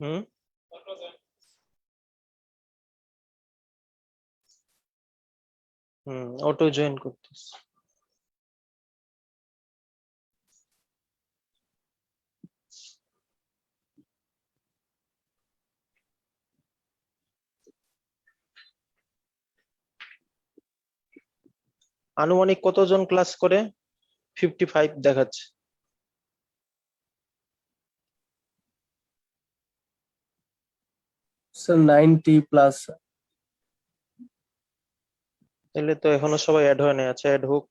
হুম auto join করতেছি। আনুমানিক কতজন ক্লাস করে? 55 দেখাচ্ছে। স্যার 90+। তাহলে তো এখনো সবাই অ্যাড হয় না, আছে অ্যাড হোক।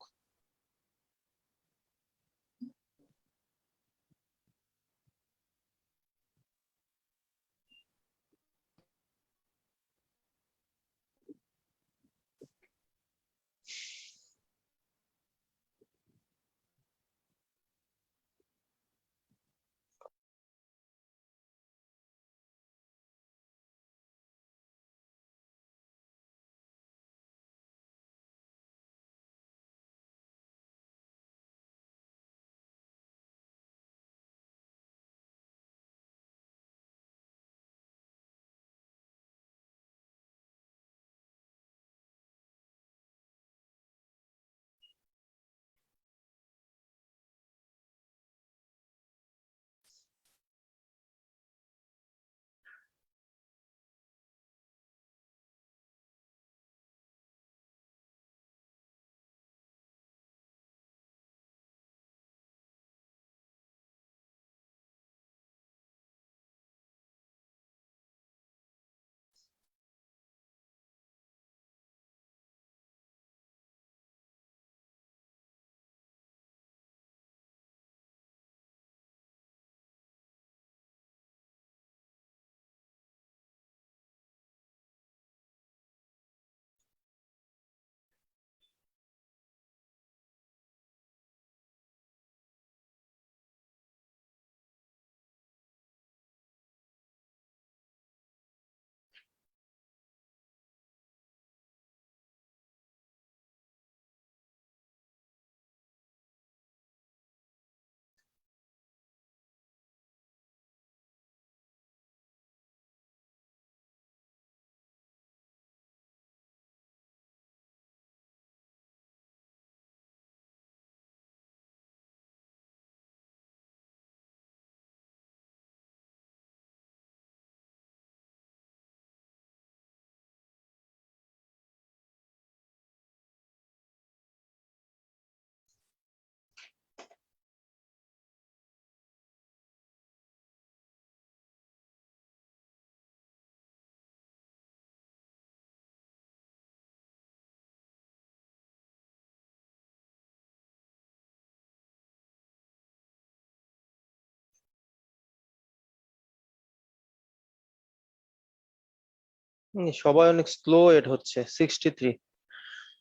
সবাই অনেক স্লো এড হচ্ছে, 63।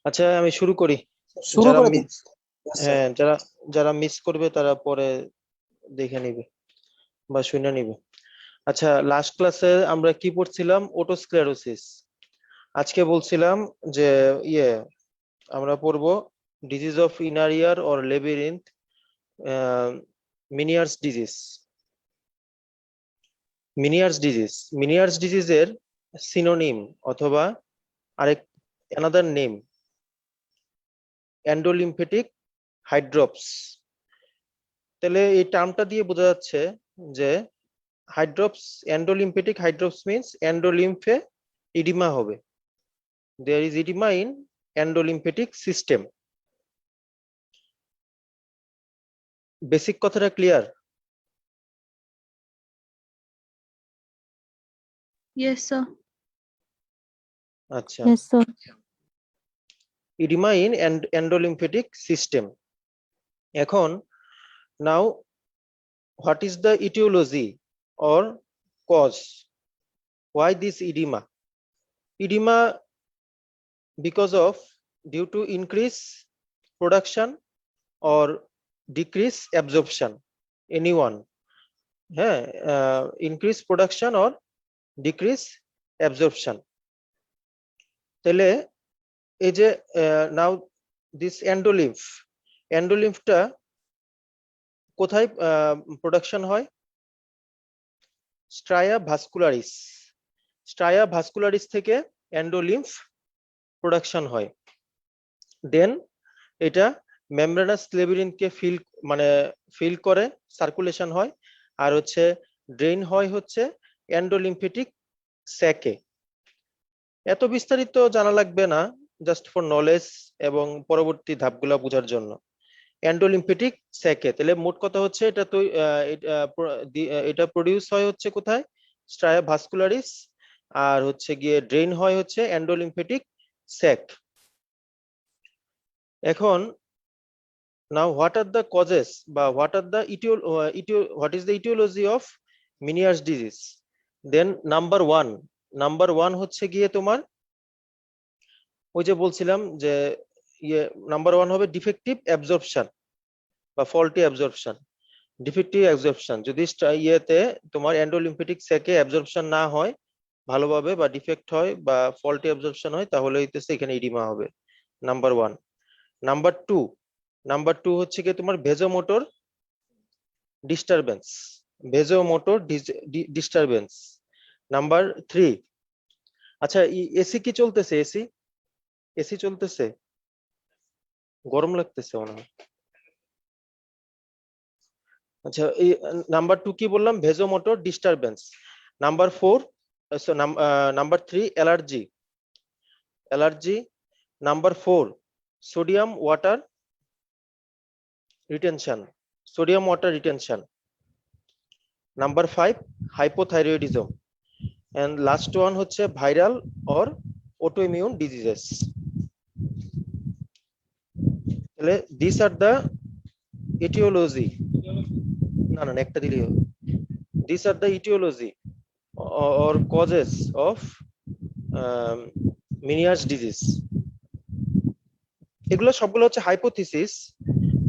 আচ্ছা আমি শুরু করি। শুরু যারা করে দিন। স্যার হ্যাঁ, যারা যারা মিস করবে তারা পরে দেখে নিবে বা শুনে নিবে। আচ্ছা, লাস্ট ক্লাসে আমরা কি পড়ছিলাম? ওটোস্ক্লেরোসিস। আজকে বলছিলাম যে ইয়ে আমরা পড়বো disease of inner ear or labyrinth, Meniere's disease. Meniere's ডিজিজের সিনোনিম অথবা আরেক অ্যানাদার নেম এন্ডোলিম্ফেটিক হাইড্রপস। তাহলে এই টার্মটা দিয়ে বোঝা যাচ্ছে যে হাইড্রপস, এন্ডোলিম্ফেটিক হাইড্রপস মিন্স এন্ডোলিম্ফে ইডিমা হবে। There is edema in endolymphatic system. Basic কথাটা ক্লিয়ার? Yes, sir. আচ্ছা, Yes, sir. Edema in endolymphatic system. এখন now, what is the etiology or cause? Why this edema? Edema because of, due to increase production or decrease absorption. Anyone? হ্যাঁ, increase production or decrease absorption. তাহলে এই যে নাও this এন্ডোলিম্ফটা কোথায় production হয়? স্ট্রায়া ভাস্কুলারিস, স্ট্রায়া ভাস্কুলারিস থেকে endolymph production হয়। দেন এটা মেমব্রেনাস লেবিরিনকে ফিল করে, সার্কুলেশন হয়, আর হচ্ছে ড্রেন হয় হচ্ছে এন্ডোলিম্ফেটিক স্যাকে। এত বিস্তারিত জানা লাগবে না, জাস্ট ফর নলেজ এবং পরবর্তী ধাপগুলো বোঝার জন্য। এন্ডোলিম্ফেটিক স্যাকে, তাহলে মোট কথা হচ্ছে এটা তো এটা প্রডিউস হয় হচ্ছে কোথায়, স্ট্রায়া ভাস্কুলারিস, আর হচ্ছে গিয়ে ড্রেন হয় হচ্ছে এন্ডোলিম্ফেটিক স্যাক। এখন now what are the causes বা what are the what is the etiology of Meniere's disease? Then number one হচ্ছে গিয়ে তোমার ওই যে বলছিলাম যে নাম্বার ওয়ান হবে ডিফেক্টিভ অ্যাবজর্পশন বা ফল্টি অ্যাবজর্পশন। ডিফেক্টিভ অ্যাবজর্পশন যদি ইয়েতে তোমার এন্ডোলিম্ফেটিক স্যাকে অ্যাবজর্পশন না হয় ভালোভাবে, বা ডিফেক্ট হয় বা ফল্টি অ্যাবজর্পশন হয়, তাহলে হইতেছে এখানে ইডিমা হবে, নাম্বার ওয়ান। নাম্বার টু হচ্ছে গিয়ে তোমার ভেজোমোটর ডিস্টারবেন্স, ভেজোমোটর ডিস্টারবেন্স। নাম্বার থ্রি, আচ্ছা এসি কি চলতেছে? এসি এসি চলতেছে, গরম লাগতেছে মনে হয়। আচ্ছা এই নাম্বার টু কি বললাম? Vasomotor disturbance. Number four, number three allergy, allergy. Number four sodium water retention, sodium water retention. Number five hypothyroidism, and last one হচ্ছে ভাইরাল অর অটোইমিউন ডিজিজেস। তাহলে দিস আর দ্য এটিওলজি, না না একটা দিলেই হবে। This are the etiology or causes of Meniere's disease. এগুলো সবগুলো হচ্ছে hypothesis,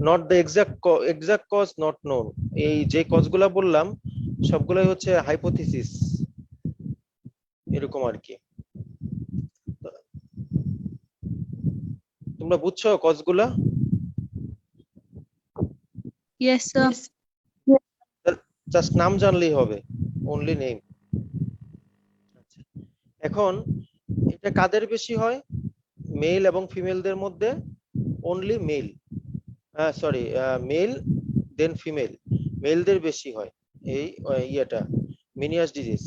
not the exact cause not known. এই যে কজগুলো বললাম সবগুলোই হচ্ছে হাইপোথিসিস, এরকম আর কি। তোমরা বুঝছো কজগুলা? Yes, sir. জাস্ট নাম জানলেই হবে, অনলি নেম। এখন এটা কাদের বেশি হয়? মেল এবং ফিমেলদের মধ্যে অনলি মেল, সরি মেল দেন ফিমেল, মেলদের বেশি হয় এই ইয়েটা মিনিয়াস ডিজিজ।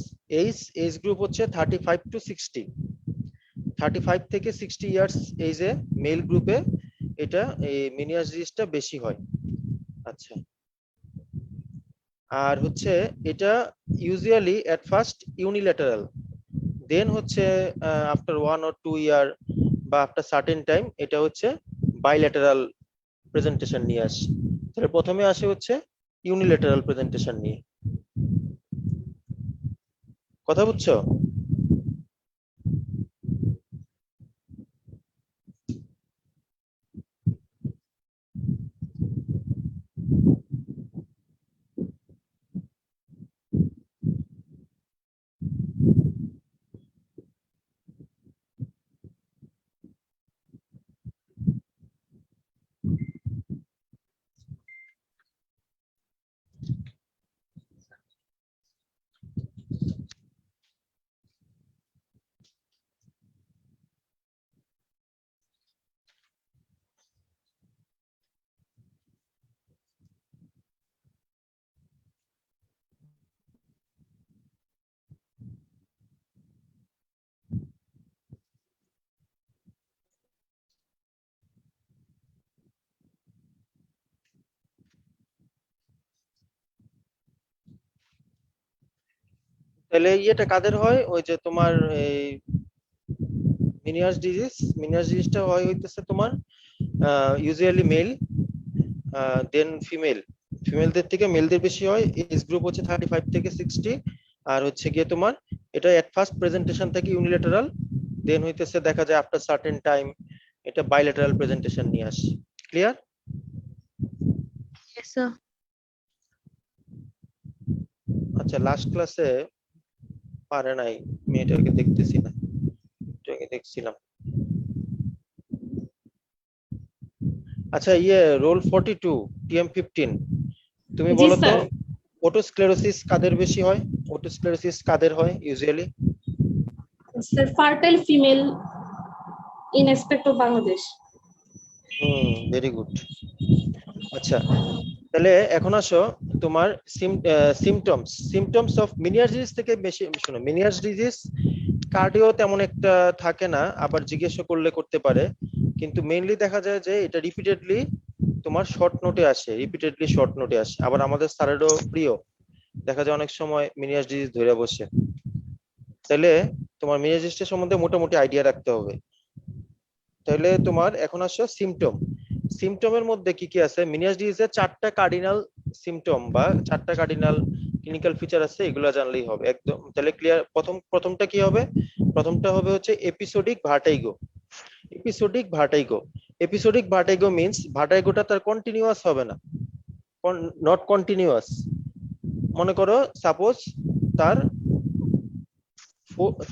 এজ গ্রুপ হচ্ছে 35 to 60, 35 থেকে 60 ইয়ার্স এজে মেল গ্রুপে এটা এই মিনিয়াস ডিজিজটা বেশি হয়। আচ্ছা, আর হচ্ছে এটা ইউজুয়ালি এট ফার্স্ট ইউনিল্যাটারাল, দেন হচ্ছে আফটার 1 or 2 ইয়ার বা আফটার সার্টেন টাইম এটা হচ্ছে বাইল্যাটারাল প্রেজেন্টেশন নিয়ে আসে। তাহলে প্রথমে আসে হচ্ছে ইউনিল্যাটারাল প্রেজেন্টেশন নিয়ে। কথা বুঝছো? তাহলে ইয়েটা কাদের হয়? ওই যে তোমার এই মিনিয়াস ডিজিজটা হয় হইতেছে তোমার ইউজুয়ালি মেল দেন ফিমেল, ফিমেলদের থেকে মেলদের বেশি হয়। এজ গ্রুপ হচ্ছে 35 থেকে 60, আর হচ্ছে গিয়ে তোমার এটা এট ফার্স্ট প্রেজেন্টেশন থেকে ইউনিল্যাটারাল, দেন হইতেছে দেখা যায় আফটার সার্টেন টাইম এটা বাইল্যাটারাল প্রেজেন্টেশন নিয়ে আসে। ক্লিয়ার? Yes, sir. আচ্ছা লাস্ট ক্লাসে পারে নাই, মেয়েটাকে দেখতেছি না, এটাকে দেখছিলাম। আচ্ছা রোল 42 TM15 তুমি জি বলো তো স্যার। অটোস্ক্লেরোসিস কাদের বেশি হয়? ওটোস্ক্লেরোসিস কাদের হয় usually? Sir, fertile female in aspect of Bangladesh. Very good. আচ্ছা, তাহলে এখন আসো তোমার সিমটমস অফ মিনিয়ার ডিজিজ থেকে বেশি শোনো। মিনিয়ার ডিজিজ কার্ডিও তেমন একটা থাকে না, আবার জিজ্ঞেস করলে করতে পারে, কিন্তু মেইনলি দেখা যায় যে এটা রিপিটেডলি তোমার শর্ট নোটে আসে। আবার আমাদের স্যারেরও প্রিয়, দেখা যায় অনেক সময় মিনিয়ার ডিজিজ ধরে বসে। তাহলে তোমার মিনিয়ার ডিজিজের সম্বন্ধে মোটামুটি আইডিয়া রাখতে হবে। তাহলে তোমার এখন আসো সিমটমের মধ্যে কি কি আছে? মিনিয়াস ডিজিজের 4টা কার্ডিনাল সিমটম বা 4টা কার্ডিনাল ক্লিনিক্যাল ফিচার আছে, এগুলো জানলেই হবে একদম। তাহলে ক্লিয়ার। প্রথমটা কি হবে? প্রথমটা হবে হচ্ছে episodic vertigo. Episodic vertigo means ভার্টাইগোটা তার কন্টিনিউয়াস হবে না, নট কন্টিনিউয়াস। মনে করো সাপোজ তার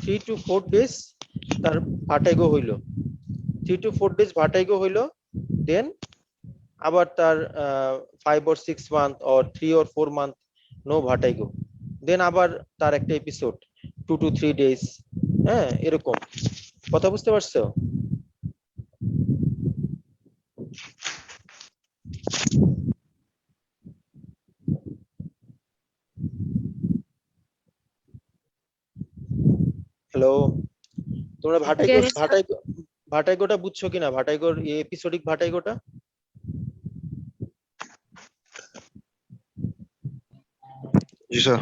3 to 4 ডেজ তার ভার্টাইগো হইলো, 3 to 4 ডেজ ভার্টাইগো হইলো, দেন আবার তার 5 or 6 month or 3 or 4 month no vertigo, দেন আবার তার একটা এপিসোড 2 to 3 ডেজ। হ্যাঁ, এরকম। কথা বুঝতে পারছো? হ্যালো, তোমরা Yes, sir. ভার্টাইগোটা বুঝছো কিনা? ভার্টাইগোর এপিসোডিক ভার্টাইগোটা? জি স্যার।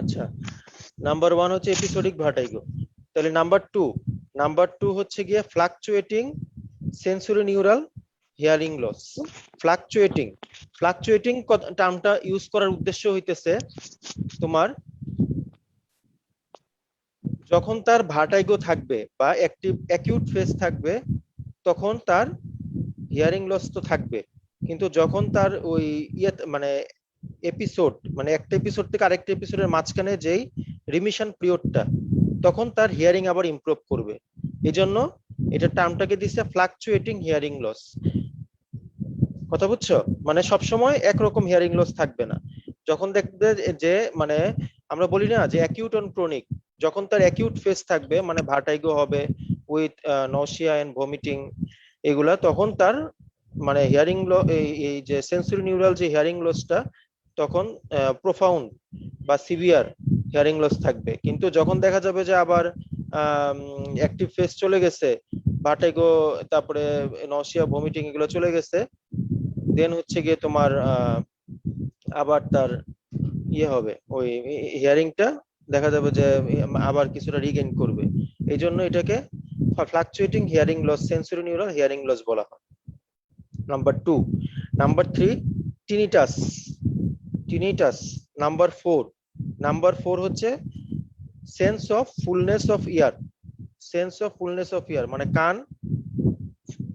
আচ্ছা, নাম্বার 1 হচ্ছে এপিসোডিক ভার্টাইগো। তাহলে নাম্বার টু হচ্ছে গিয়ে fluctuating sensory neural hearing loss. Fluctuating টার্মটা ইউজ করার উদ্দেশ্য হইতেছে তোমার যখন তার ভার্টাইগো থাকবে বা অ্যাকিউট ফেজ থাকবে তখন তার হিয়ারিং লস তো থাকবে, কিন্তু যখন তার ওই মানে এপিসোড, মানে একটা এপিসোড থেকে আরেকটা এপিসোডের মাঝখানে যেই রিমিশন পিরিয়ডটা, তখন তার হিয়ারিং আবার ইমপ্রুভ করবে। এই জন্য এটা টার্মটাকে দিচ্ছে ফ্লাকচুয়েটিং হিয়ারিং লস। কথা বুঝছো? মানে সবসময় একরকম হিয়ারিং লস থাকবে না। যখন দেখবে যে মানে আমরা বলি না যে অ্যাকিউট অন ক্রনিক, যখন তার অ্যাকিউট ফেজ থাকবে মানে ভার্টাইগো হবে উইথ নসিয়া এন্ড ভমিটিং এগুলা, তখন তার মানে হিয়ারিং এই যে সেন্সরি নিউরাল যে হিয়ারিং লসটা তখন প্রোফাউন্ড বা সিভিয়ার হিয়ারিং লস থাকবে। কিন্তু যখন দেখা যাবে যে আবার অ্যাক্টিভ ফেজ চলে গেছে, ভার্টাইগো তারপরে নসিয়া ভমিটিং এগুলো চলে গেছে, দেন হচ্ছে গিয়ে তোমার আবার তার হবে ওই হিয়ারিংটা দেখা যাবে যে আবার কিছুটা রিগেইন করবে। এই জন্য এটাকে fluctuating hearing loss, sensory neural hearing loss বলা হয়। নাম্বার 2। Number 3 tinnitus. নাম্বার 4 হচ্ছে সেন্স অফ ফুলনেস অফ ইয়ার, মানে কান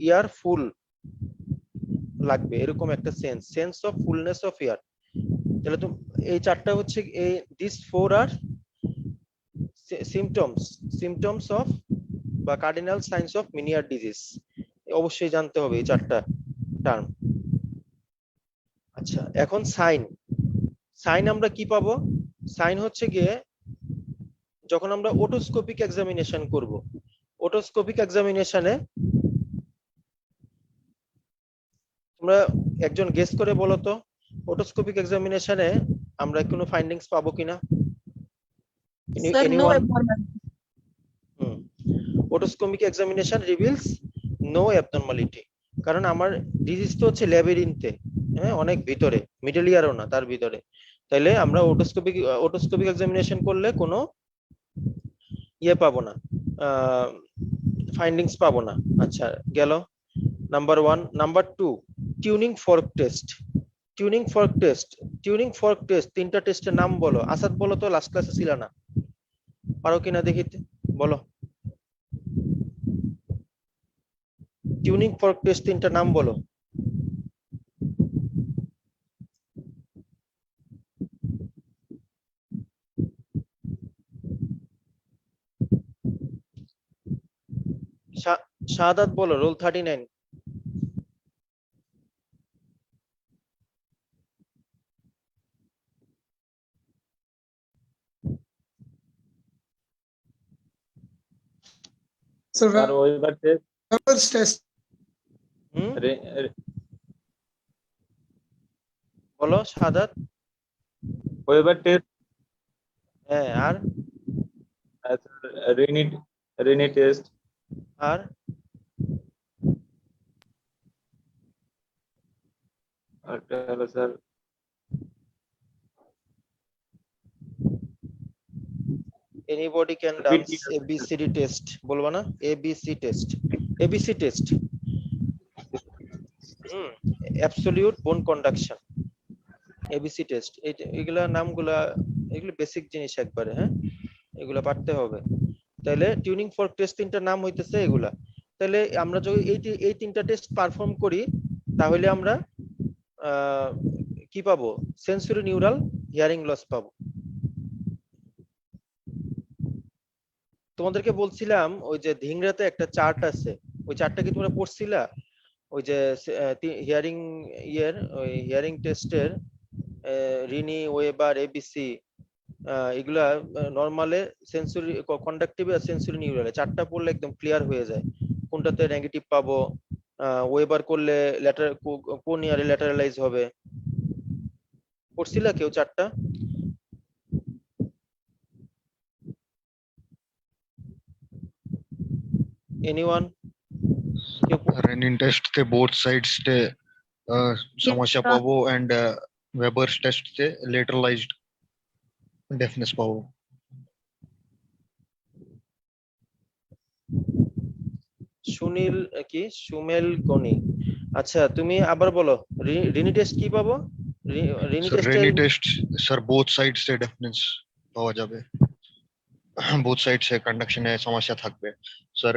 ইয়ার ফুল লাগবে, এরকম একটা সেন্স অফ ফুলনেস অফ ইয়ার। তাহলে তো এই চারটা হচ্ছে এই দিস 4 আর সিমটমস অফ বা কার্ডিনাল সাইন্স অফ মিনিয়ার ডিজিজ। অবশ্যই জানতে হবে এই চারটা টার্ম। আচ্ছা, এখন সাইন আমরা কি পাবো? সাইন হচ্ছে গিয়ে যখন আমরা ওটোস্কোপিক এক্সামিনেশন করব, ওটোস্কোপিক এক্সামিনেশনে তোমরা একজন গেস করে বলো তো, ওটোস্কোপিক এক্সামিনেশনে আমরা কোনো ফাইন্ডিংস পাবো কিনা? Sir, no Anyone? abnormality. Otoscopic examination reveals no abnormality, কারণ আমার ডিজিজ তো হচ্ছে ল্যাবিরিন্থে, হ্যাঁ, অনেক ভিতরে, মিডল ইয়ারও না, তার ভিতরে। তাইলে আমরা ওটোস্কোপিক এক্সামিনেশন করলে কোনো পাবো না, ফাইন্ডিংস পাবো না। আচ্ছা, গেল number 1। Number 2 tuning fork test. 3টা টেস্টের নাম বলো। আসাদ বলো তো, লাস্ট ক্লাসে ছিল না, পারো কিনা দেখিতে, বলো। টিউনিং ফর্ক টেস্ট 3টা নাম বলো। শাহাদাত বলো, roll 39। So Sir, Weber test, Weber's test. হুম Re- বলো শাহাদাত। Weber test, হ্যাঁ আর Rennie test, আর একটা হলো sir anybody can Repeat dance it. ABCD test বলবো না ABC test ABC test absolute bone conduction ABC test এগুলা নামগুলা এগুলো বেসিক জিনিস একবারে হ্যাঁ এগুলা পারতে হবে তাহলে টিউনিং ফর্ক টেস্ট তিনটা নাম হইতেছে এগুলা তাহলে আমরা যদি এই তিনটা টেস্ট পারফর্ম করি তাহলে আমরা কি পাবো সেন্সরি নিউরাল হিয়ারিং লস পাবো তোমাদেরকে বলছিলাম ওই যে ধিংরাতে একটা চার্ট আছে ওই চার্টটা কি তোমরা পড়ছিলা ওই যে হিয়ারিং ওই হিয়ারিং টেস্টের রিনি ওয়েবার এবিসি এগুলা নরমালে সেন্সরি কন্ডাক্টিভ আর সেন্সরি নিউরালে চারটা পড়লে একদম ক্লিয়ার হয়ে যায় কোনটাতে নেগেটিভ পাবো ওয়েবার করলে কোন ইয়ারে ল্যাটারালাইজ হবে পড়ছিলা কেউ চারটা এনিওয়ান Renin test তে both sides তে সমস্যা sir. পাবো and Weber's test তে lateralized deafness পাবো। সুনীল কি সুমেল গনি আচ্ছা তুমি আবার বলো রিনি টেস্ট কি পাবো রিনি Sir, টেস্টে Rennie test sir both sides তে deafness পাওয়া যাবে। both sides এ conduction এ সমস্যা থাকবে। Sir,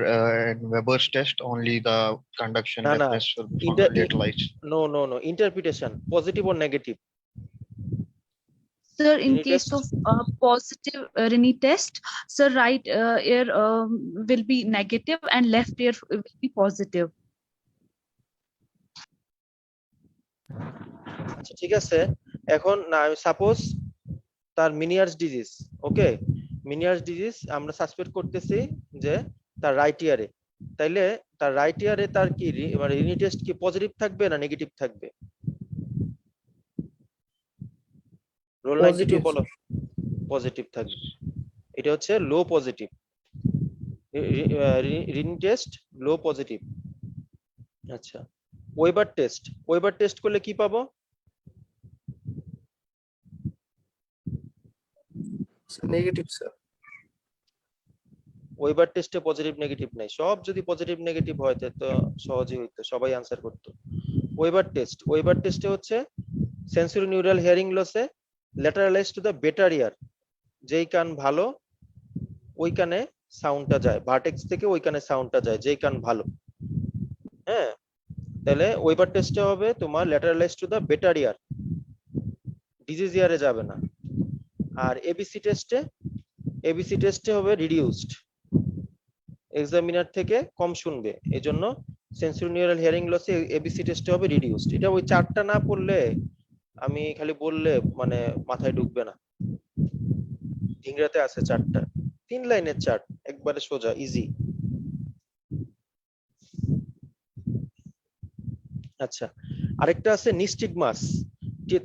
in Weber's test only the conduction না, না, deafness will be inter- lateralized. no interpretation positive or negative Sir, in Rennie case test? of positive Rennie test, sir, right ear will be negative and left ear will be positive. আচ্ছা ঠিক আছে এখন না suppose তার মিনিয়ার্স disease ওকে মিনিয়ার্স disease আমরা suspect করতেছি যে তার রাইট ইয়ারে তাইলে তার রাইট ইয়ারে তার কি মানে রিনি টেস্ট কি পজিটিভ থাকবে না নেগেটিভ থাকবে রোল 92 Positive, বলো পজিটিভ থাকবে এটা হচ্ছে লো পজিটিভ রিনি টেস্ট লো পজিটিভ আচ্ছা ওয়েবার টেস্ট করলে কি পাবো Negative, sir. ওয়েবার টেস্টে পজিটিভ নেগেটিভ নাই সব যদি পজিটিভ নেগেটিভ হয় তো সহজেই হইতো সবাই আনসার করতো ওয়েবার টেস্টে হচ্ছে সেন্সরি নিউরাল হিয়ারিং লসে ল্যাটারালাইজ টু দ্য বেটার ইয়ার যেই কান ভালো ওই কানে সাউন্ডটা যায় ভার্টেক্স থেকে ওই কানে সাউন্ডটা যায় যেই কান ভালো হ্যাঁ তাহলে ওয়েবার টেস্টে হবে তোমার lateralize to the better ear disease ইয়ারে যাবে না আর এবিসি টেস্টে হবে রিডিউসড এক্সামিনার থেকে কম শুনবে এজন্য সেন্সরি নিউরাল হিয়ারিং লসে এবিসি টেস্টে হবে রিডিউসড এটা ওই চারটা না পড়লে আমি খালি বললে মানে মাথায় ঢুকবে না ইংরেজিতে আছে চারটা 3 লাইনের চার্ট একবারে সোজা ইজি আচ্ছা আরেকটা আছে নিস্টিগমাস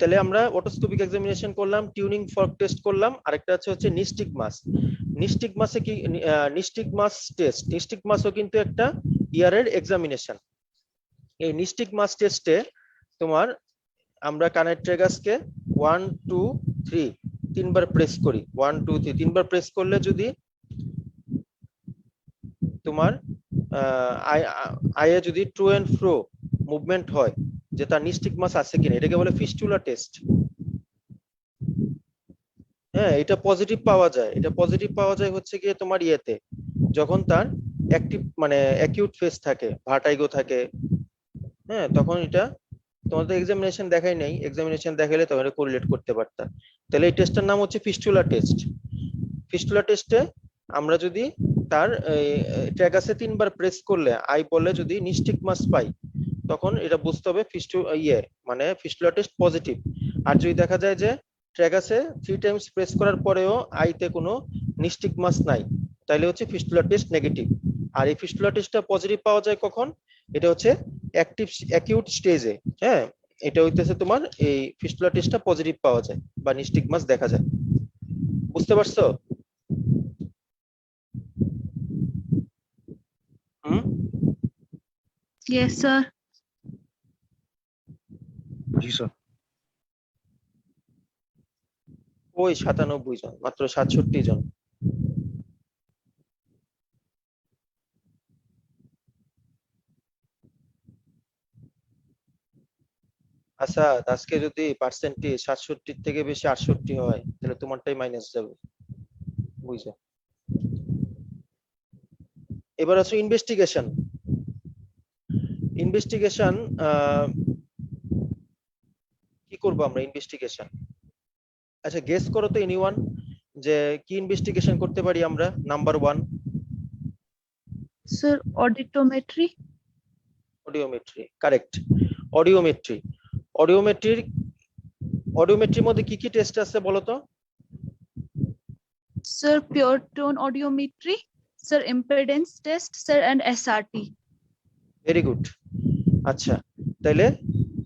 তাহলে আমরা অটোস্কোপিক এক্সামিনেশন করলাম টিউনিং ফর্ক টেস্ট করলাম আরেকটা হচ্ছে নিস্টিগমাসে কি নিস্টিগমাস টেস্ট নিস্টিগমাসও কিন্তু একটা ইয়ারের এক্সামিনেশন এই নিস্টিগমাস টেস্টে তোমার আমরা কানের ট্রেগাসকে 1 2 3 তিনবার প্রেস করি 1 2 3 তিনবার প্রেস করলে যদি তোমার আয়ে যদি ট্রু এন্ড ফ্রো মুভমেন্ট হয় যে তার নিস্টিগমাস আছে কিনা এটাকে বলে ফিস্টুলা টেস্ট হ্যাঁ এটা পজিটিভ পাওয়া যায় হচ্ছে গিয়ে তোমার ইয়েতে যখন তার অ্যাক্টিভ মানে অ্যাকিউট ফেজ থাকে ভার্টাইগো থাকে হ্যাঁ তখন এটা তোমাদের এক্সামিনেশন দেখাই নাই এক্সামিনেশন দেখাইলে তখন এটা কোরিলেট করতে পারতা তাহলে এই টেস্টের নাম হচ্ছে ফিস্টুলা টেস্টে আমরা যদি তার ট্র্যাগাসে 3 বার প্রেস করলে আই বলে যদি নিস্টিগমাস পাই তখন এটা বুঝতে হবে মানে ফিস্টুলা টেস্ট পজিটিভ আর যদি দেখা যায় যে ট্র্যাগাসে 3 টাইমস প্রেস করার পরেও আইতে কোনো নিস্টিগমাস নাই তাহলে হচ্ছে ফিস্টুলা টেস্ট নেগেটিভ আর এই ফিস্টুলা টেস্টটা পজিটিভ পাওয়া যায় কখন? এটা হচ্ছে অ্যাক্টিভ অ্যাকিউট স্টেজে, হ্যাঁ, এটা হইতেছে তোমার এই ফিস্টুলা টেস্টটা পজিটিভ পাওয়া যায় বা নিস্টিগমাস দেখা যায়। বুঝতে পারছো? হুম। Yes, sir. जी सर। ওই 97 জন, মাত্র 67 জন। আচ্ছা, আজকে যদি পার্সেন্টেজ 67 থেকে বেশি 68 হয় তাহলে তোমারটাই মাইনাস যাবে, বুঝছো? এবার আছে ইনভেস্টিগেশন। ইনভেস্টিগেশন কি করব আমরা ইনভেস্টিগেশন? আচ্ছা, গেস করো তো এনিওয়ান, যে কি ইনভেস্টিগেশন করতে পারি আমরা? Number 1, Sir, auditometry. Audiometry. Correct, audiometry. অডিওমেট্রির অডিওমেট্রির মধ্যে কি কি টেস্ট আছে বলো তো? Sir, pure tone audiometry. Sir, impedance test. Sir, and SRT. Very good. আচ্ছা, তাহলে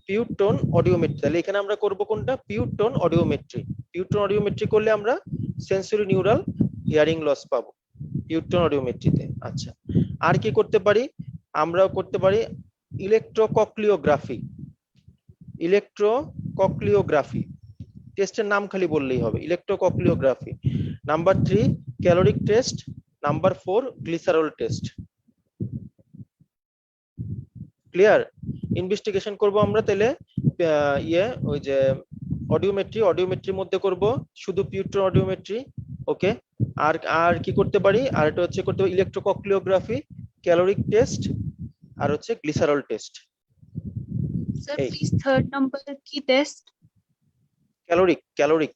পিওর টোন অডিওমেট্রি, তাহলে এখানে আমরা করব কোনটা? Pure tone audiometry. Pure tone audiometry করলে আমরা সেন্সরি নিউরাল হিয়ারিং লস পাবো পিওর টোন অডিওমেট্রিতে। আচ্ছা, আর কি করতে পারি? আমরা করতে পারি ইলেকট্রোকক্লিওগ্রাফি। ইলেকট্রোকক্লিওগ্রাফি টেস্টের নাম খালি বললেই হবে, electrocochleography. Number 3 caloric test. Number 4 glycerol test. Clear? Investigation করব আমরা তাহলে ওই যে অডিওমেট্রির মধ্যে করব শুধু পিউট্রন অডিওমেট্রি। ওকে, আর আর কি করতে পারি? আর এটা হচ্ছে করতে পারি ইলেকট্রোকক্লিওগ্রাফি, ক্যালোরিক টেস্ট, আর হচ্ছে glycerol test. Sir, Hey. please third number key test. Caloric CALORIC,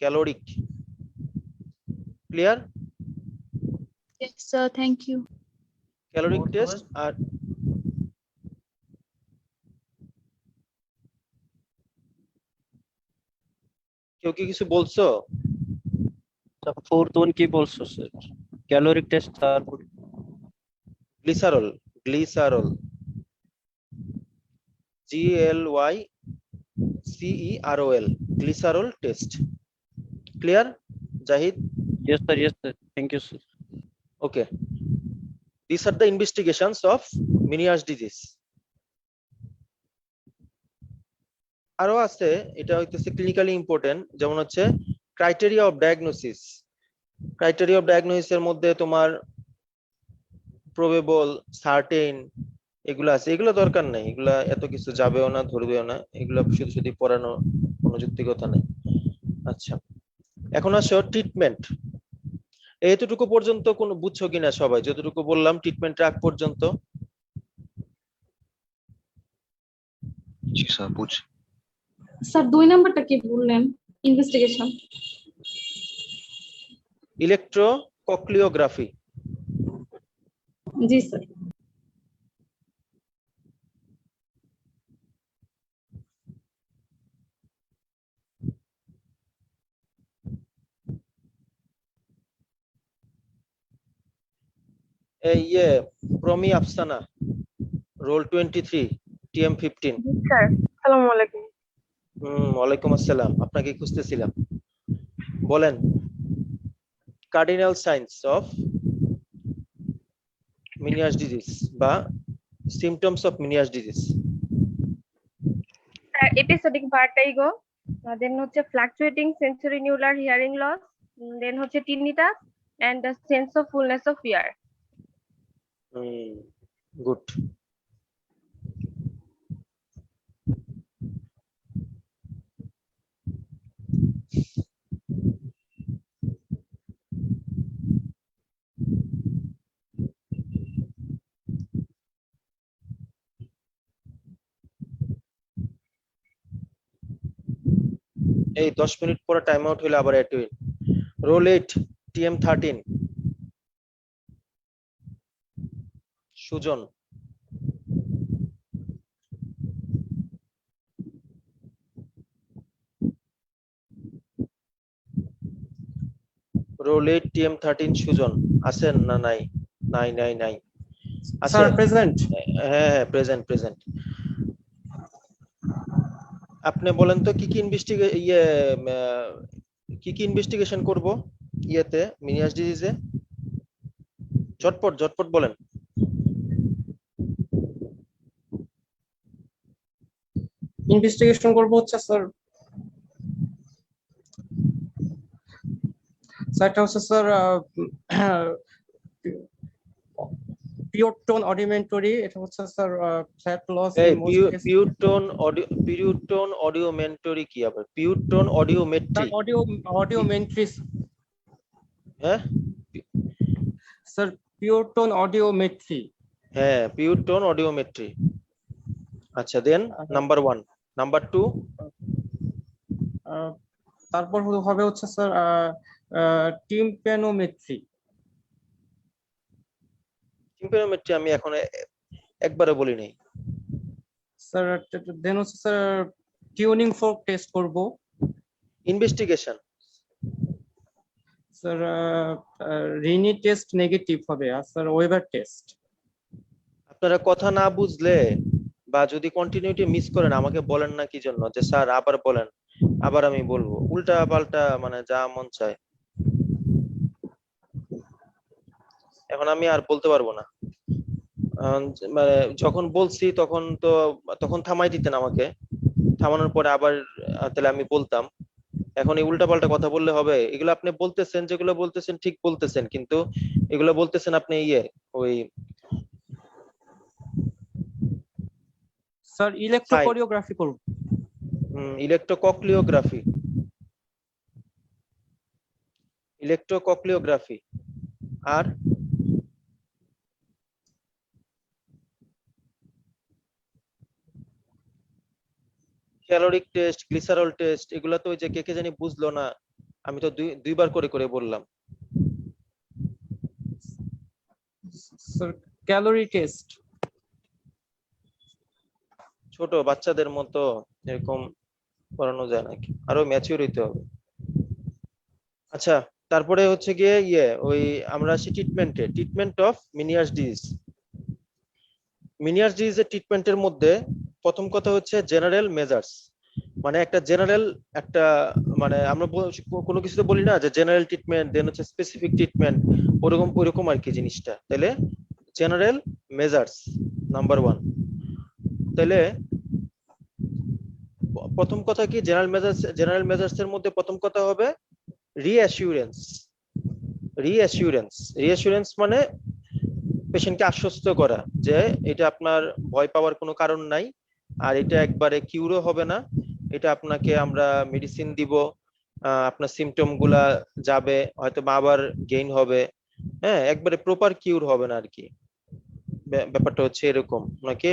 caloric. Clear? Yes, sir. Thank you. Caloric test. আর কেউ কি কিছু বলছো? फोर्थ वन की बोलছো सर कैलोरिक टेस्ट তারপর glycerol, glycerol, GLYCEROL, glycerol test. Clear Zahid? Yes sir thank you sir Okay, these are the investigations of Meniere's disease. আরো আছে, এটা হইতেছে ক্লিনিক্যালি ইম্পর্টেন্ট, যেমন হচ্ছে criteria of diagnosis. Criteria of ডায়াগনোসিসের মধ্যে তোমার প্রবেবল, সার্টেন, এগুলো আছে। এগুলো দরকার নেই, এগুলা এত কিছু যাবেও না, ধরবেও না, এগুলো শুধু শুধু পড়ানো কোনো যুক্তিকতা নেই। আচ্ছা, এখন আসো ট্রিটমেন্ট। এতটুকু পর্যন্ত কোন বুঝছো কিনা সবাই? যতটুকু বললাম ট্রিটমেন্ট আগ পর্যন্ত। जी सर पूछ। স্যার 2 নাম্বারটা কি বললেন? ইনভেস্টিগেশন। ইলেকট্রোকক্লিওগ্রাফি। জি স্যার। এই Promi Afsana, role 23 TM15। Sir আসসালামু আলাইকুম। ওয়ালাইকুম আসসালাম, আপনাকে খুঁজতেছিলাম। বলেন, cardinal signs of Meniere's disease বা symptoms of Meniere's disease. Sir episodic vertigo, then হচ্ছে fluctuating sensory neural hearing loss, then হচ্ছে tinnitus and the sense of fullness of ear. Good. এই 10 মিনিট পরে টাইম আউট হলে আবার add হইন। Role 8 TM13 Sujan. Roulette TM13 Sujan আছেন না নাই? নাই নাই নাই আছে। Sir, present. হ্যাঁ প্রেজেন্ট প্রেজেন্ট। আপনি বলেন তো কি কি ইনভেস্টিগেশন করব ইয়েতে মিনিয়াস ডিজিজে? ঝটপট ঝটপট বলেন। Investigation করবো হচ্ছে স্যার, এটা হচ্ছে স্যার পিওর টোন অডিওমেন্টরি, এটা হচ্ছে স্যার ফ্ল্যাট লস এই in most pure tone audiometry কি আবার? Pure tone audiometry? অডিওমেন্টরি হ্যাঁ স্যার, পিওর টোন অডিওমেট্রি। হ্যাঁ পিওর টোন অডিওমেট্রি। আচ্ছা দেন নাম্বার 1, নাম্বার 2 তারপর হবে হচ্ছে স্যার টিম্প্যানোমেট্রি। টিম্পানোমেট্রি আমি এখন একবারে বলি নাই। স্যার দেন হচ্ছে স্যার টিউনিং ফোর্ক টেস্ট করব। Investigation sir Rini test negative হবে, আর স্যার ওয়েবার টেস্ট। আপনারা কথা না বুঝলে বা যদি কন্টিনিউটি মিস করেন আমাকে বলেন না কি জন্য যে স্যার আবার বলেন, আবার আমি বলবো, উল্টা পাল্টা মানে যা মন চায়। এখন আমি আর বলতে পারবো না। মানে যখন বলছি তখন থামাই দিতেন আমাকে, থামানোর পরে আবার তাহলে আমি বলতাম। এখন এই উল্টা পাল্টা কথা বললে হবে? এগুলো আপনি বলতেছেন, যেগুলো বলতেছেন ঠিক বলতেছেন, কিন্তু এগুলো বলতেছেন আপনি ওই স্যার ইলেকট্রোকোরিওগ্রাফি করব। ইলেকট্রোকক্লিওগ্রাফি আর ক্যালোরিক টেস্ট, গ্লিসারল টেস্ট, এগুলা তো ওই যে কে জানি বুঝলো না, আমি তো দুইবার করে করে বললাম। Sir calorie test. ছোট বাচ্চাদের মতো এরকম করানো যায় নাকি? আরো ম্যাচিউর হইতে হবে। আচ্ছা তারপরে হচ্ছে গিয়ে ওই আমরা আসি ট্রিটমেন্ট অফ মিনিয়াস ডিজিজ। মিনিয়াস ডিজিজের ট্রিটমেন্টের মধ্যে প্রথম কথা হচ্ছে জেনারেল মেজার্স। মানে একটা মানে আমরা কোনো কিছুতে বলি না যে জেনারেল ট্রিটমেন্ট দেন হচ্ছে স্পেসিফিক ট্রিটমেন্ট, ওরকম আর কি জিনিসটা। তাহলে জেনারেল মেজার্স নাম্বার 1। তাহলে প্রথম কথা কি জেনারেল মেজার্স এর মধ্যে প্রথম কথা হবে রিঅ্যাসিউরেন্স মানে পেশেন্টকে আশ্বস্ত করা যে এটা আপনার ভয় পাওয়ার কোনো কারণ নাই, আর এটা একবারে কিউরও হবে না, এটা আপনাকে আমরা মেডিসিন দিব, আপনার সিমটম গুলা যাবে, হয়তো আবার গেইন হবে, হ্যাঁ একবারে প্রপার কিউর হবে না আর কি। ব্যাপারটা হচ্ছে এরকম, ওনাকে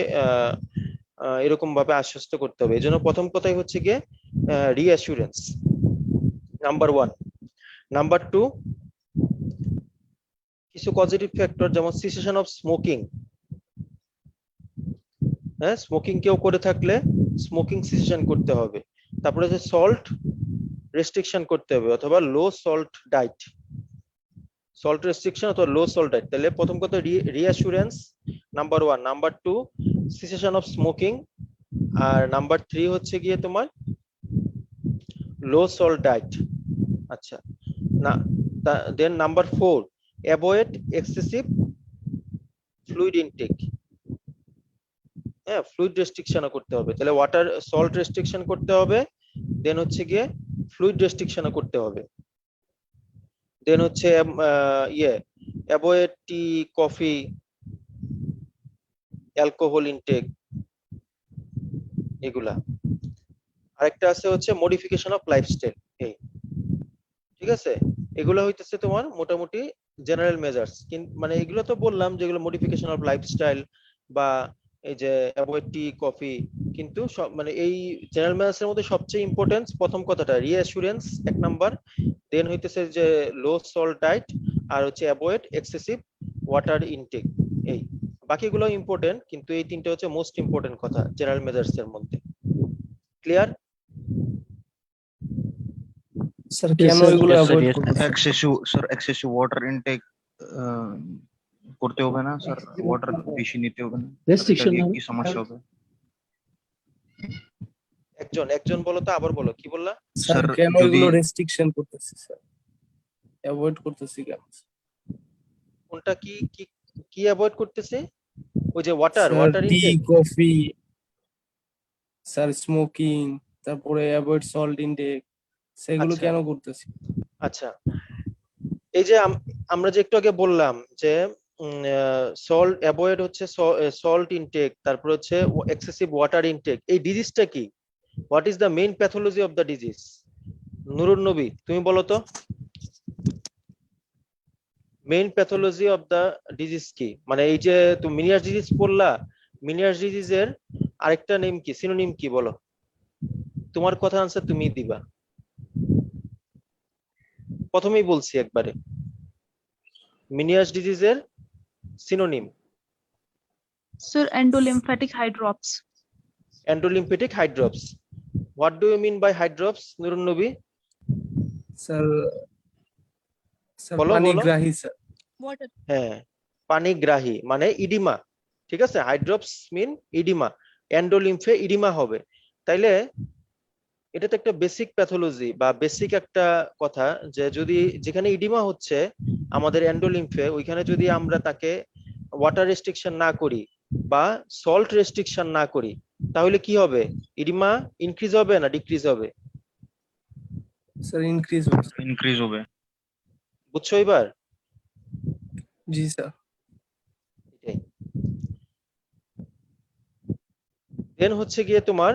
এরকম ভাবে আশ্বস্ত করতে হবে। এই জন্য প্রথম কথাই হচ্ছে গিয়ে রিঅ্যাসুরেন্স নাম্বার 1। নাম্বার 2, কিছু পজিটিভ ফ্যাক্টর যেমন সিসেশন অফ স্মোকিং। হ্যাঁ স্মোকিং কেউ করে থাকলে স্মোকিং সিসেশন করতে হবে। তারপরে হচ্ছে সল্ট রেস্ট্রিকশন করতে হবে অথবা low salt diet, salt restriction অথবা লো সল্ট ডায়েট। তাহলে প্রথম কথা reassurance number 1, number 2 cessation of smoking, আর নাম্বার 3 হচ্ছে গিয়ে তোমার লো সল্ট ডায়েট। আচ্ছা না then number 4 avoid excessive fluid intake. হ্যাঁ ফ্লুইড রেস্ট্রিকশনও করতে হবে। তাহলে ওয়াটার সল্ট রেস্ট্রিকশন করতে হবে, দেন হচ্ছে গিয়ে ফ্লুইড রেস্ট্রিকশনও করতে হবে, দেন হচ্ছে অ্যাভয়েড টি, কফি, অ্যালকোহল ইনটেক এগুলা। আরেকটা আছে হচ্ছে মডিফিকেশন অফ লাইফস্টাইল। এই ঠিক আছে, এগুলো হইতেছে তোমার মোটামুটি জেনারেল মেজার্স। মানে এগুলো তো বললাম যেগুলো মডিফিকেশন অফ লাইফস্টাইল বা এই যে অ্যাভয়েড টি, কফি, কিন্তু সব মানে এই জেনারেল মেজার্স এর মধ্যে সবচেয়ে ইম্পর্টেন্ট প্রথম কথাটা রিঅ্যাসুরেন্স 1 নাম্বার, দেন হইতেছে যে লো সল্ট ডায়েট, আর হচ্ছে অ্যাভয়েড এক্সেসিভ ওয়াটার ইনটেক। এই বাকিগুলো ইম্পর্টেন্ট, কিন্তু এই তিনটা হচ্ছে মোস্ট ইম্পর্টেন্ট কথা জেনারেল মেজার্স এর মধ্যে। ক্লিয়ার? স্যার কেন এগুলো Yes, sir. Avoid Yes, sir. করতেছেন? excessive water intake করতে হবে না স্যার, ওয়াটার বেশি নিতে হবে না, Restriction এটা দিয়ে হবে। কি সমস্যা হবে? একজন একজন বলো তো, আবার বলো, কি বললা? স্যার স্যার, কেন যদি এগুলো রেস্ট্রিকশন করতেছি স্যার, অ্যাভয়েড করতেছি কেন? কোনটা কি কি কি অ্যাভয়েড করতেছে? ওই যে ওয়াটার স্যার ওয়াটার টি, ইনটেক। কফি, স্যার স্মোকিং, তারপরে অ্যাভয়েড সল্ট ইনটেক, সেগুলো আচ্ছা কেন করতেছি? আচ্ছা, এই যে আমরা যে একটু আগে বললাম যে সল্ট অ্যাভয়েড হচ্ছে সল্ট ইনটেক, তারপর হচ্ছে এক্সেসিভ ওয়াটার ইনটেক। এই ডিজিজটা কি? What is the main pathology of the disease? Nurun Nabi, তুমি বলো তো, main pathology of the disease কি? মানে এই যে তুমি মিনিয়াস ডিজিজ পড়লা, মিনিয়াস ডিজিজের আরেকটা নেম কি, সিনোনিম কি বলো? তোমার কথা আনসার তুমি দিবা। প্রথমেই বলছি একবারে, মিনিয়াস ডিজিজের synonym Sir, endolymphatic hydrops. Endolymphatic hydrops. What do you mean by hydrops, Nurun Nabi? Sir sir বলো, বলো। পানিগ্রাহী স্যার। Water. হ্যাঁ, পানিগ্রাহী মানে ইডিমা, ঠিক আছে? হাইড্রপস মিন ইডিমা, এন্ডোলিম্ফে ইডিমা হবে। তাইলে এটা তো একটা বেসিক প্যাথোলজি বা বেসিক একটা কথা, যে যদি যেখানে ইডিমা হচ্ছে আমাদের এন্ডোলিম্ফে, ওইখানে যদি আমরা তাকে ওয়াটার রেস্ট্রিকশন না করি বা সল্ট রেস্ট্রিকশন না করি, তাহলে কি হবে? ইডিমা ইনক্রিজ হবে না ডিক্রিজ হবে? স্যার ইনক্রিজ ইনক্রিজ হবে। বুঝছো এবার? জি স্যার। দেন হচ্ছে গিয়ে তোমার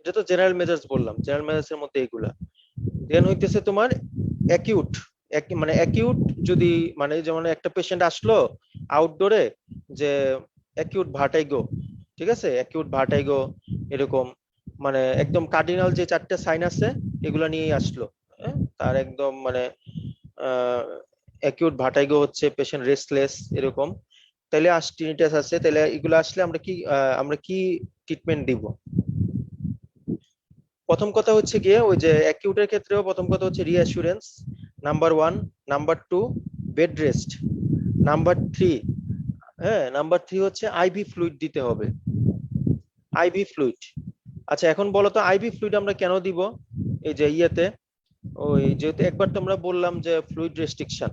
এটা তো জেনারেল মেজার্স বললাম, জেনারেল মেজার্স এর মধ্যে এগুলা। দেন হইতেছে তোমার অ্যাকিউট, মানে অ্যাকিউট যদি, মানে যেমন একটা পেশেন্ট আসলো আউটডোরে, যে অ্যাকিউট ভার্টাইগো, ঠিক আছে? অ্যাকিউট ভার্টাইগো এরকম, মানে একদম কার্ডিনাল যে চারটে সাইন আছে এগুলা নিয়েই আসলো, হ্যাঁ? তার একদম মানে অ্যাকিউট ভার্টাইগো হচ্ছে, পেশেন্ট রেস্টলেস এরকম, তাহলে টিনিটাস আছে, তাহলে এগুলো আসলে আমরা কি ট্রিটমেন্ট দিব? প্রথম কথা হচ্ছে গিয়ে ওই যে অ্যাকিউটের ক্ষেত্রেও প্রথম কথা হচ্ছে reassurance, number 1, number 2 bed rest, number 3, হ্যাঁ নাম্বার 3 হচ্ছে আইভি ফ্লুইড দিতে হবে, আইভি ফ্লুইড। আচ্ছা এখন বলো তো আইভি ফ্লুইড আমরা কেন দিব? এই যে ইয়েতে, ওই যেহেতু একবার তোমরা বললাম যে ফ্লুইড রেস্ট্রিকশন,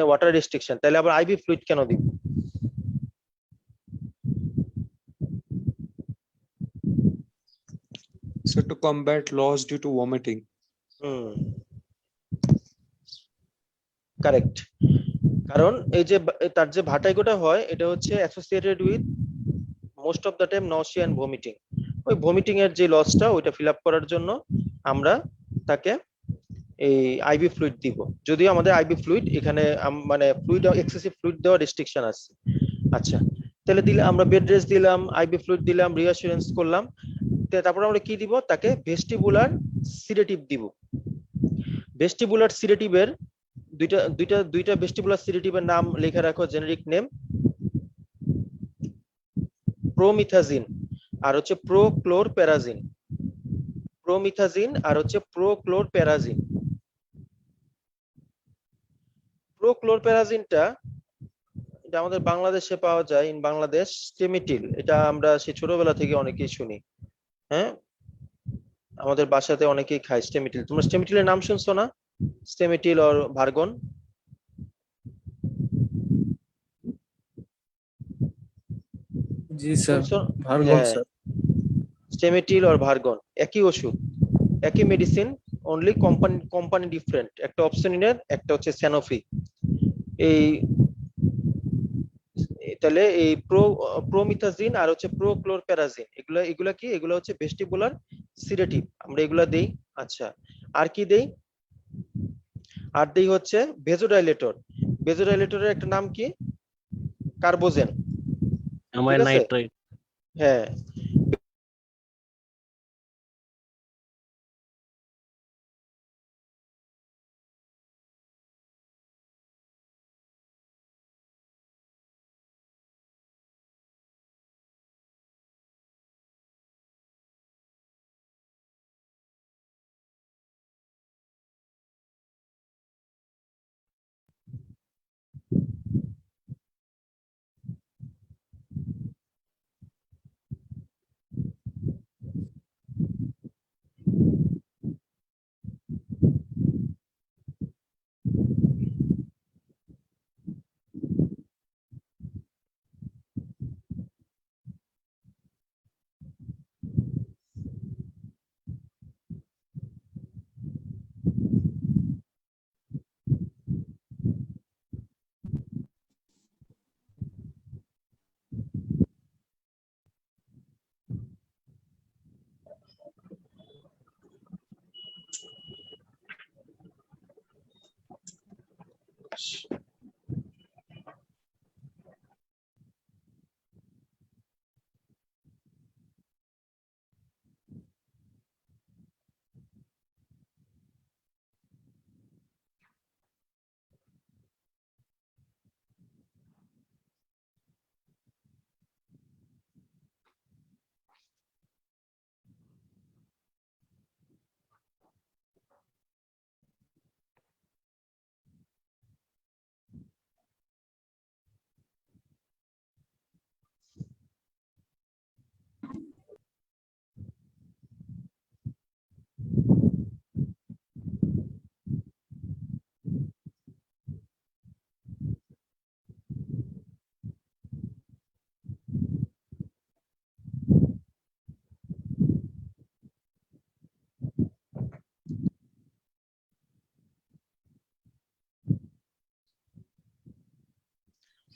ওয়াটার রেস্ট্রিকশন, তাহলে আবার আইভি ফ্লুইড কেন দিব? So to combat loss due to vomiting. Correct. কারণ এই যে তার যে ভার্টাইগোটা হয় এটা হচ্ছে associated with most of the time nausea and vomiting. ওই ভমিটিং এর যে লসটা ওইটা ফিল আপ করার জন্য আমরা তাকে এই আইভি ফ্লুইড দিব, যদিও আমাদের আইভি ফ্লুইড এখানে মানে ফ্লুইড এক্সেসিভ ফ্লুইড দেওয়ার রেস্ট্রিকশন আছে। আচ্ছা তাহলে দিলে আমরা বেড রেস্ট দিলাম, আইভি ফ্লুইড দিলাম, রিঅ্যাসুরেন্স করলাম, তারপর আমরা কি দিব? তাকে ভেস্টিবুলার সিডেটিভ দিব। ভেস্টিবুলার সিডেটিভের দুইটা ভেস্টিবুলার সিডেটিভের নাম লিখে রাখো, জেনেরিক নেম, প্রোমিথাজিন আর হচ্ছে প্রোক্লোরপেরাজিন। প্রোমিথাজিন আর হচ্ছে প্রোক্লোরপেরাজিন। প্রোক্লোরপেরাজিনটা এটা আমাদের বাংলাদেশে পাওয়া যায়, ইন বাংলাদেশ স্টেমিটিল, এটা আমরা সেই ছোটবেলা থেকে অনেকেই শুনি, হ্যাঁ আমাদের বাসাতে অনেকেই খায় স্টেমিটিল। তোমরা স্টেমিটিলের নাম শুনছো না? স্টেমিটিল আর ভার্গন? জি স্যার, শুনছো? ভার্গন হ্যাঁ, স্যার। স্টেমিটিল আর ভার্গন একই ওষুধ, একই মেডিসিন, অনলি কোম্পানি ডিফারেন্ট, একটা অপসনিনের একটা হচ্ছে স্যানোফি। এই তাহলে এই প্রোমিথাজিন আর হচ্ছে প্রোক্লোরপেরাজিন এগুলা কি? এগুলা হচ্ছে ভেস্টিবুলার সিডেটিভ, আমরা এগুলা দেই। আচ্ছা আর কি দেই? আর দেই হচ্ছে ভেজোডাইলেটর। ভেজোডাইলেটরের একটা নাম কি? কার্বোজেন, ঠিক আছে? নাইট্রাইট। হ্যাঁ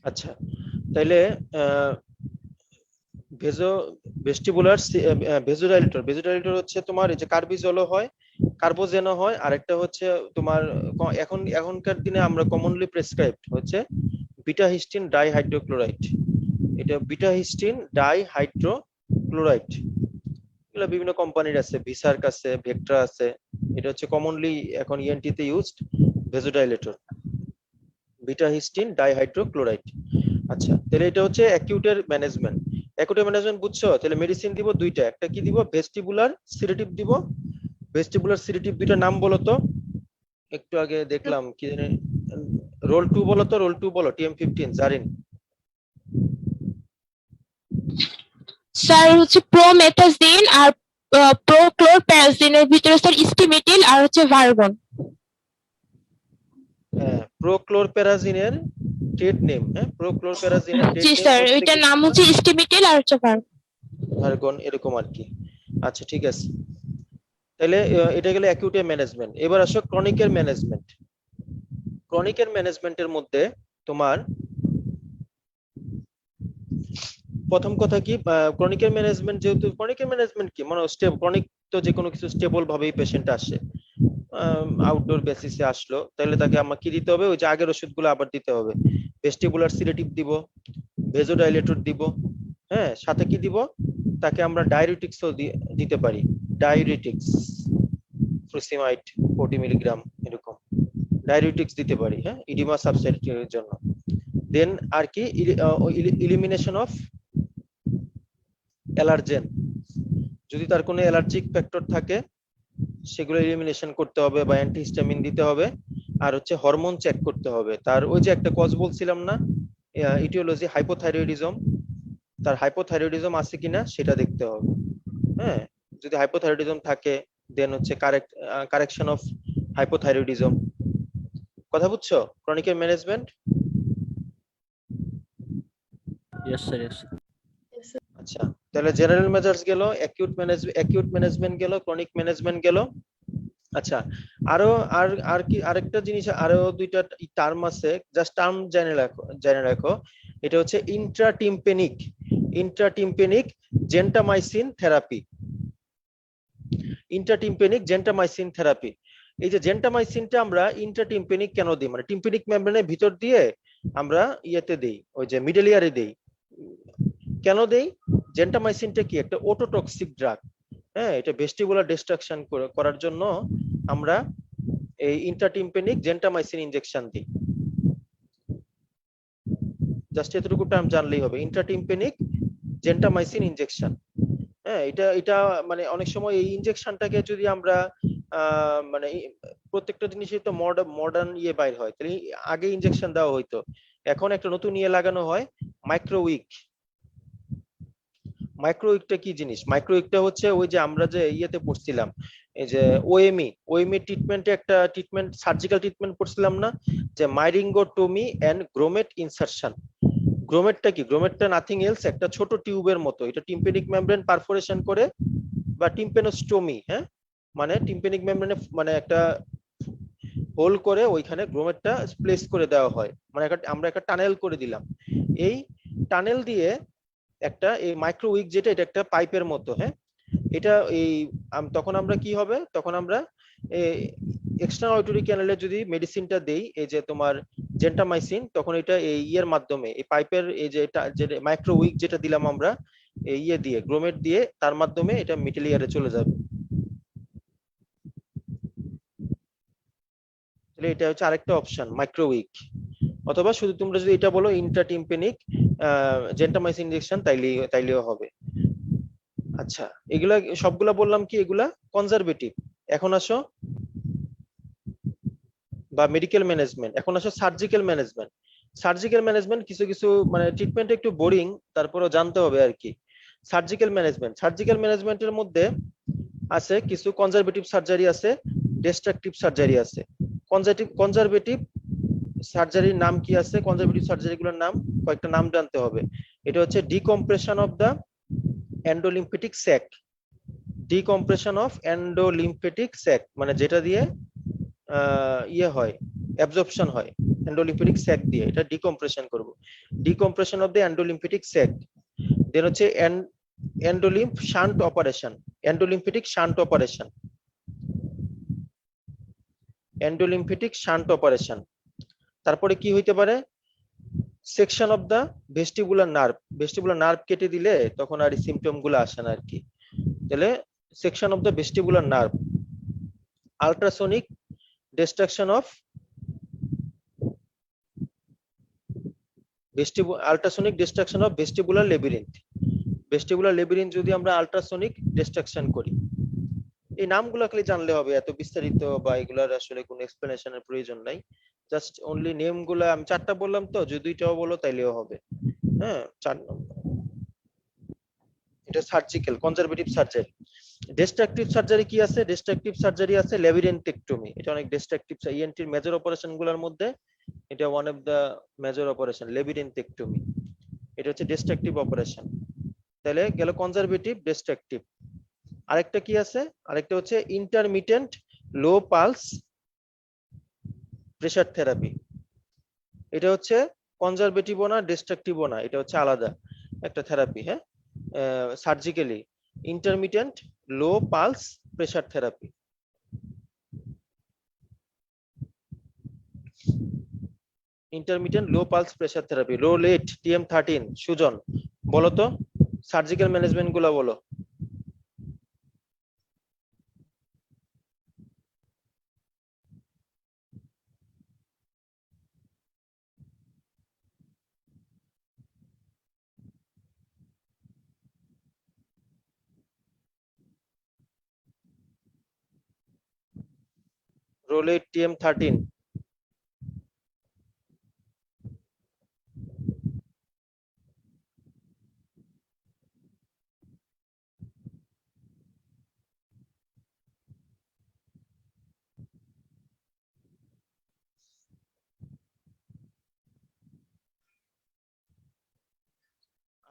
আচ্ছা, তাইলে ভেজোডাইলেটর হচ্ছে তোমার এই যে কার্বিজলও হয়, কার্বোজেনও হয়, আরেকটা হচ্ছে তোমার এখনকার দিনে আমরা কমনলি প্রেসক্রাইবড হচ্ছে বিটা হিস্টিন ডাইহাইড্রোক্লোরাইড। এটা বিটা হিস্টিন ডাইহাইড্রোক্লোরাইড, এগুলো বিভিন্ন কোম্পানির আছে, ভিসার্ক আছে, ভেক্ট্রা আছে। এটা হচ্ছে কমনলি এখন ইএনটি তে ইউজড ভেজোডাইলেটর, বিটা হিস্টিন ডাইহাইড্রোক্লোরাইড। আচ্ছা, তাহলে এটা হচ্ছে অ্যাকিউটের ম্যানেজমেন্ট। অ্যাকিউটের ম্যানেজমেন্ট বুঝছো? তাহলে মেডিসিন দিব দুইটা, একটা কি দিব, ভেস্টিবুলার সিডেটিভ দিব। ভেস্টিবুলার সিডেটিভ দুইটা নাম বলো তো, একটু আগে দেখলাম কি জানি, রোল 2 বলো তো, রোল 2 বলো, TM15 জারিন। স্যার হচ্ছে প্রোমেথাজিন আর প্রোক্লোরপ্যাজিনের ভিতরে স্যার স্টিমেটিল আর হচ্ছে ভার্গন। হ্যাঁ, প্রোক্লোরপ্যারাজিনের ট্রেড নেম, হ্যাঁ প্রোক্লোরপ্যারাজিনের ট্রেড জি নেম স্যার, এটার নাম হচ্ছে স্টিমেটিল আর হচ্ছে ভার্গন, এরকম আর কি। আচ্ছা ঠিক আছে, তাহলে এটা গেলে অ্যাকিউটের ম্যানেজমেন্ট। এবার আসো ক্রনিকের ম্যানেজমেন্ট। ক্রনিকের ম্যানেজমেন্টের মধ্যে তোমার প্রথম কথা কি, ক্রনিকের ম্যানেজমেন্ট, যেহেতু ক্রনিকের ম্যানেজমেন্ট কি মানে ক্রনিক তো যে কোনো কিছু স্টেবল ভাবেই পেশেন্ট আসে, আউটডোর বেসিসে আসলো, তাহলে তাকে আমার কি দিতে হবে, ওই যে আগের ওষুধগুলো আবার দিতে হবে। ভেস্টিবুলার সিডেটিভ দিব, ভেজোডাইলেটর দিব, হ্যাঁ সাথে কি দিব, তাকে আমরা ডায়ুরেটিক্সও দিতে পারি, ডায়ুরেটিক্স ফ্রুসিমাইড 40 মিলিগ্রাম এরকম ডায়ুরেটিক্স দিতে পারি, হ্যাঁ ইডিমা সাবসাইডের জন্য। দেন আর কি, ইলিমিনেশন অফ অ্যালার্জেন, যদি তার কোনো অ্যালার্জিক ফ্যাক্টর থাকে সেগুলো এলিমিনেশন করতে হবে বা অ্যান্টিহিস্টামিন দিতে হবে। আর হচ্ছে হরমোন চেক করতে হবে, তার ওই যে একটা কজ বলছিলাম না, ইটিওলজি হাইপোথাইরয়েডিজম, তার হাইপোথাইরয়েডিজম আছে কিনা সেটা দেখতে হবে। হ্যাঁ, যদি হাইপোথাইরয়েডিজম থাকে দেন হচ্ছে কারেকশন অফ হাইপোথাইরয়েডিজম। কথা বুঝছো? ক্রনিকের management. Yes, sir. Yes, sir. আচ্ছা, তাহলে জেনারেল মেজার্স গেল, অ্যাকিউট ম্যানেজমেন্ট গেল, ক্রনিক ম্যানেজমেন্ট গেল। আচ্ছা, আরো আর কি আরেকটা জিনিস, আরো দুইটা টার্ম আছে, জাস্ট টার্ম জেনে রাখো। এটা হচ্ছে ইন্ট্রাটিম্পেনিক জেন্টামাইসিন থেরাপি। ইন্ট্রাটিম্পেনিক জেন্টামাইসিন থেরাপি, এই যে জেন্টামাইসিনটা আমরা ইন্ট্রাটিম্পেনিক কেন দিই, মানে টিম্পেনিক মেমব্রেনের ভিতর দিয়ে আমরা ইয়েতে দেই, ওই যে মিডল ইয়ারে দেই। কেন দেই? জেন্টামাইসিনটা কি একটা ওটোটক্সিক ড্রাগ, হ্যাঁ এটা ভেস্টিবুলার ডিস্ট্রাকশন করার জন্য আমরা এই ইন্ট্রাটিম্পেনিক জেন্টামাইসিন ইনজেকশন দিই। জাস্ট এতটুকু টার্ম জানলেই হবে, ইন্ট্রাটিম্পেনিক জেন্টামাইসিন ইনজেকশন। হ্যাঁ, এটা মানে অনেক সময় এই ইনজেকশনটাকে যদি আমরা মানে প্রত্যেকটা জিনিসই তো মডার্ন ইয়ে বাইর হয়, তাহলে আগে ইনজেকশন দেওয়া হইতো, এখন একটা নতুন ইয়ে লাগানো হয়, মাইক্রোউইক। মাইক্রোউইকটা কি জিনিস? মাইক্রোউইকটা হচ্ছে ওই যে আমরা যে ইয়েতে পড়ছিলাম, এই যে ওএমই ট্রিটমেন্টে একটা ট্রিটমেন্ট, সার্জিক্যাল ট্রিটমেন্ট পড়ছিলাম না, যে মাইরিঙ্গোটমি এন্ড গ্রোমেট ইনসারশন। গ্রোমেটটা কি? গ্রোমেটটা নাথিং এলস, একটা ছোট টিউবের মতো, এটা টিম্পেনিক মেমব্রেন পারফোরেশন করে, বা টিম্পেনোস্টোমি, হ্যাঁ মানে টিম্পেনিক মেমব্রেনে মানে একটা হোল করে ওইখানে গ্রোমেটটা প্লেস করে দেওয়া হয়, মানে আমরা একটা টানেল করে দিলাম। এই টানেল দিয়ে একটা এই মাইক্রোউইক যেটা, এটা একটা পাইপের মতো, হ্যাঁ এটা এই তখন আমরা কি হবে, তখন আমরা এক্সটার্নাল অডিটরি ক্যানেলে যদি মেডিসিনটা দেই, এই যে তোমার জেন্টামাইসিন, তখন এটা এই ইয়ের মাধ্যমে, এই পাইপের এই যে এটা যে মাইক্রোউইক যেটা দিলাম আমরা এই ইয়ে দিয়ে, গ্রোমেট দিয়ে, তার মাধ্যমে এটা মিডল ইয়ারে চলে যাবে। তাহলে এটা হচ্ছে আরেকটা অপশন, মাইক্রোউইক। অথবা শুধু তোমরা যদি এটা বলো ইন্ট্রাটিম্পেনিক জেন্টামাইসিন ইনজেকশন, তাইলেও হবে। আচ্ছা, এগুলা সবগুলা বললাম কি, এগুলা কনজারভেটিভ। এখন আসো বা মেডিকেল ম্যানেজমেন্ট, এখন আসো সার্জিক্যাল ম্যানেজমেন্ট। সার্জিক্যাল ম্যানেজমেন্ট কিছু কিছু মানে ট্রিটমেন্ট একটু বোরিং, তারপরেও জানতে হবে আর কি। সার্জিক্যাল ম্যানেজমেন্টের মধ্যে আছে কিছু কনজারভেটিভ সার্জারি আছে, ডিস্ট্রাকটিভ সার্জারি আছে। কনজারভেটিভ সার্জারির নাম কি আছে, কনজারভেটিভ সার্জারিগুলোর নাম, কয়েকটা নাম জানতে হবে। এটা হচ্ছে decompression of the endolymphatic sac. Decompression of endolymphatic sac মানে যেটা দিয়ে ইয়ে হয়, অ্যাবজর্পশন হয়, এন্ডোলিম্ফেটিক স্যাক দিয়ে, এটা ডিকম্প্রেশন করব। Decompression of the endolymphatic sac, then হচ্ছে endolymph shunt operation, endolymphatic shunt operation, endolymphatic shunt operation. তারপরে কি হইতে পারে, section of the vestibular nerve, vestibular nerve কেটে দিলে তখন আর সিমটম গুলো আসে না আর কি। তাহলে section of the vestibular nerve, ultrasonic destruction of ultrasonic destruction of vestibular labyrinth, vestibular labyrinth যদি আমরা আল্ট্রাসোনিক ডিস্ট্রাকশন করি। এই নামগুলো খালি জানলে হবে, এত বিস্তারিত বা এগুলার আসলে কোনো এক্সপ্লেনেশনের প্রয়োজন নাই, জাস্ট অনলি নেম গুলা। আমি 4টা বললাম তো, যদি 2টাও বলো তাইলেও হবে। হ্যাঁ, 4 নম্বর এটা surgical conservative surgery. Destructive surgery কি আছে? ডিস্ট্রাকটিভ সার্জারি আছে লেবিরিন্থেক্টমি, এটা অনেক ডিস্ট্রাকটিভ, ইএনটির মেজর অপারেশন গুলোর মধ্যে এটা one of the major operation, labyrinthectomy, এটা হচ্ছে ডিস্ট্রাকটিভ অপারেশন। তাহলে গেল কনজারভেটিভ, ডিস্ট্রাকটিভ। আরেকটা কি আছে? আরেকটা হচ্ছে intermittent low pulse pressure therapy, এটা হচ্ছে কনজারভেটিভও না ডিস্ট্রাকটিভও না, এটা হচ্ছে আলাদা একটা থেরাপি। হ্যাঁ, surgically intermittent low pulse pressure therapy. Intermittent low pulse pressure therapy, রোলেট TM13। সুজন বলো তো সার্জিক্যাল ম্যানেজমেন্ট গুলো বলো। Roulette TM13।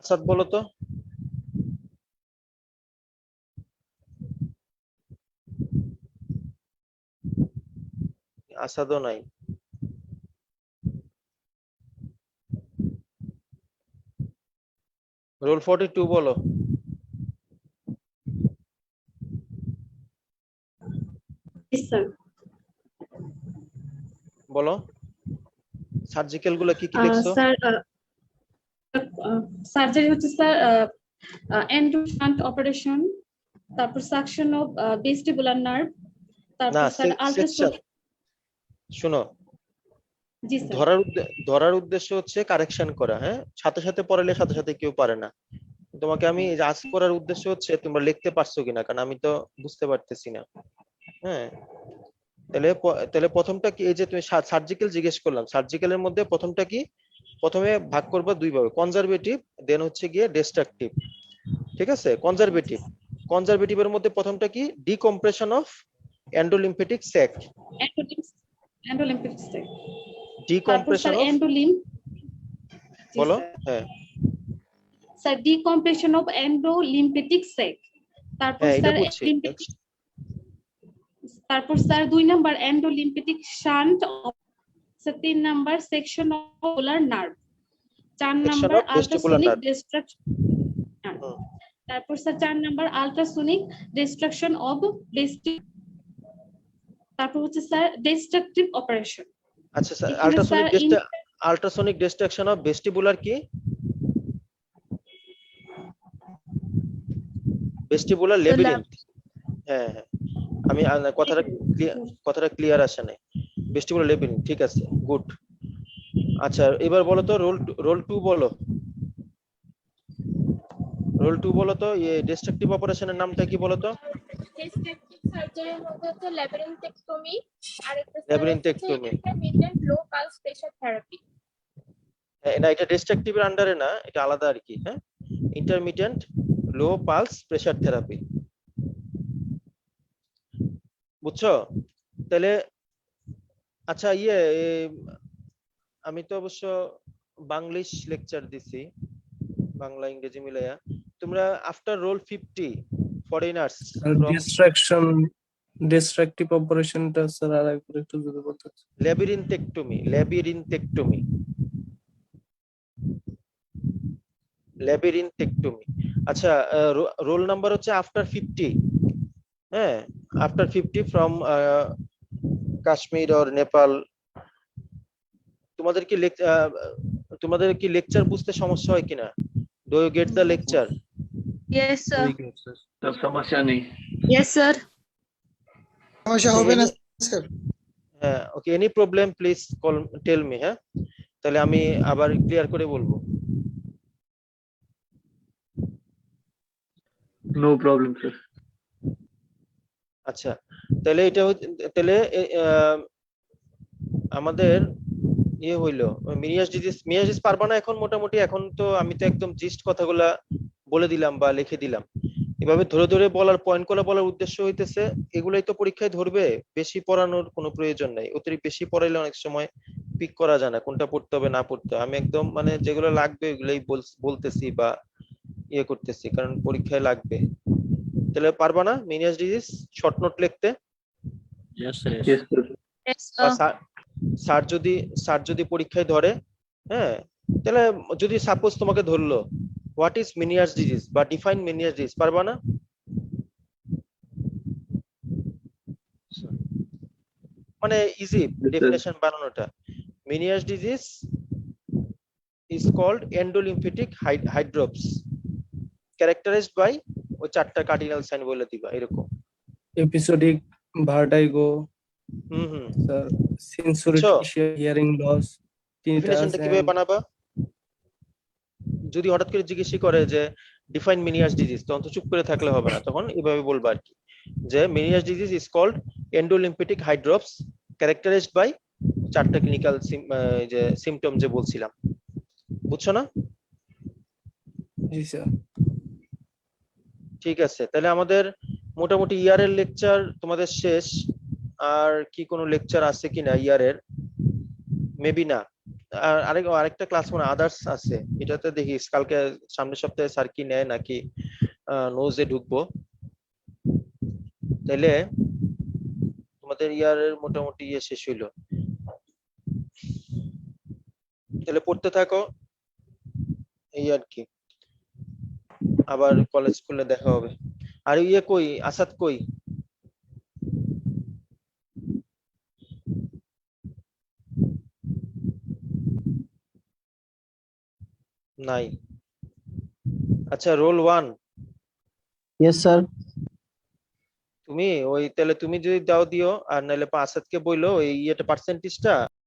আসাদ বলো তো। আসাদও নাই। রোল 42 বলো। স্যার বলো সার্জিক্যাল গুলো কি কি লিখছো? স্যার সার্জারি হচ্ছে স্যার এন্ডো শান্ট অপারেশন, তারপর সাকশন অফ ভেস্টিবুলার নার্ভ, না, তারপর স্যার সেকশন। আল্ট্রাসোনিক। শুনো, জি স্যার। ধরার উদ্দেশ্য হচ্ছে কারেকশন করা। হ্যাঁ, সাথে সাথে পড়ালে সাথে সাথে কেউ পারে না। তোমাকে আমি আজ করার উদ্দেশ্য হচ্ছে তোমরা লিখতে পারছো কিনা, কারণ আমি তো বুঝতে পারতেছি না। হ্যাঁ, তাহলে প্রথমটা কি? এই যে তুমি সার্জিক্যাল জিজ্ঞেস করলাম, সার্জিক্যালের মধ্যে প্রথমটা কি? প্রথমে ভাগ করবা দুই ভাবে, কনজারভেটিভ দেন হচ্ছে গিয়ে ডিস্ট্রাকটিভ। ঠিক আছে, কনজারভেটিভের মধ্যে প্রথমটা কি? Decompression of endolymphatic sac, endolymphatic sac. Decompression of, বলো। হ্যাঁ sir decompression of endolymphatic sac, তারপর হ্যাঁ, এটা স্যার বুঝছি। তারপর sir 2 number endolymphatic shunt, sir 3 number section of vestibular nerve, 4 number ultrasonic destruction, তারপর sir 4 number ultrasonic destruction of তারপর হচ্ছে স্যার ডিস্ট্রাকটিভ অপারেশন। আচ্ছা স্যার, এখানে আল্ট্রাসোনিক ডিস্ট্রাকশন অফ ভেস্টিবুলার কি? Vestibular labyrinth. হ্যাঁ হ্যাঁ, আমি কথাটা ক্লিয়ার আসে নাই। ভেস্টিবুলার লেবিরিন্থ, ঠিক আছে, গুড। আচ্ছা এবার বলো তো রোল 2 বলো। রোল 2 বলো তো, এই ডিস্ট্রাকটিভ অপারেশনের নামটা কি বলো তো? ডিস্ট্রাকটিভ সার্জারির মধ্যে হচ্ছে ল্যাবিরিন্থেক্টমি, আর একটা ল্যাবিরিন্থেক্টমি, intermittent low pulse pressure therapy. না এটা ডিস্ট্রাকটিভের আন্ডারে না, এটা আলাদা আর কি। হ্যাঁ, intermittent low pulse pressure therapy, বুঝছো? তাহলে আচ্ছা আমি তো অবশ্য বাংলিশ লেকচার দিছি, বাংলা ইংরেজি মিলাইয়া। তোমরা after roll 50 foreigners distraction distractive অপারেশনটা স্যার আরেকবার একটু যদি বলতেন। ল্যাবিরিনথেক্টমি, ল্যাবিরিনথেক্টমি, ল্যাবিরিনথেক্টমি। আচ্ছা, রোল নাম্বার হচ্ছে আফটার 50। হ্যাঁ, after 50 from Kashmir or Nepal. তোমাদের কি লেকচার বুঝতে সমস্যা হয় কিনা? Do you get the lecture? Yes, sir. सब समस्या नहीं। Yes, sir. সমস্যা হবে না স্যার? হ্যাঁ, okay, any problem please call tell me. হ্যাঁ, তাহলে আমি আবার ক্লিয়ার করে বলবো। No problem, sir. আচ্ছা, তাহলে এটা তাহলে আমাদের ইয়ে হইলো মিয়াজিস পারবা না এখন? মোটামুটি এখন তো আমি তো একদম জিস্ট কথাগুলা বলে দিলাম বা লিখে দিলাম। এভাবে ধরে ধরে বলার পয়েন্টগুলো বলার উদ্দেশ্য হইতেছে এগুলাই তো পরীক্ষায় ধরবে, বেশি পড়ানোর কোনো প্রয়োজন নাই। অতিরিক্ত বেশি পড়াইলে অনেক সময় পিক করা যায় না কোনটা পড়তে হবে না পড়তে হবে। আমি একদম মানে যেগুলো লাগবে ওগুলাই বলতেছি বা ইয়ে করতেছি, কারণ পরীক্ষায় লাগবে। তাহলে পারবা না মিনিয়াস ডিজিজ শর্ট নোট লিখতে? Yes, sir. Yes. Yes, sir. Yes, বা sir. স্যার যদি পরীক্ষায় ধরে, হ্যাঁ, তাহলে যদি সাপোজ তোমাকে ধরলো হোয়াট ইজ মিনিয়াস ডিজিজ বা ডিফাইন মিনিয়াস ডিজিজ, পারবা না? মানে ইজি ডেফিনেশন বানানোটা। Meniere's disease is called endolymphatic hydrops characterized by, ওই চারটা কার্ডিনাল সাইন বলে দিবা এরকম। Episodic vertigo, hmm, sir sensory hearing loss, ডেফিনেশনটা কিভাবে বানাবা? যদি হঠাৎ করে জিজ্ঞেস করে যে ডিফাইন মিনিয়াস ডিজিজ, তখন তো চুপ করে থাকলে হবে না, তখন এভাবে বলবা আর কি, যে Meniere's disease is called endolymphatic hydrops characterized by চারটা ক্লিনিক্যাল যে সিম্পটম যে বলছিলাম। বুঝছো না? জি স্যার। ঠিক আছে, তাহলে আমাদের মোটামুটি ইয়ারের লেকচার তোমাদের শেষ। আর কি কোনো লেকচার আছে কিনা ইয়ারের? মেবি না। আর আরেকটা ক্লাস মানে আদার্স আছে, এটাতে দেখি কালকে সামনের সপ্তাহে স্যার কি নেয় নাকি নোজে ঢুকবো। তাইলে তোমাদের ইয়ারের মোটামুটি ইয়ে শেষ হইলো। তাহলে পড়তে থাকো, এই আর কি। আবার কলেজ খুললে দেখা হবে। আর ইয়ে কই, আসাদ কই? নাই। আচ্ছা, রোল 1 Yes, sir. তুমি ওই তাহলে তুমি যদি দাও দিও, আর নাহলে আসাদকে বইলো ওই ইয়েটা পার্সেন্টেজটা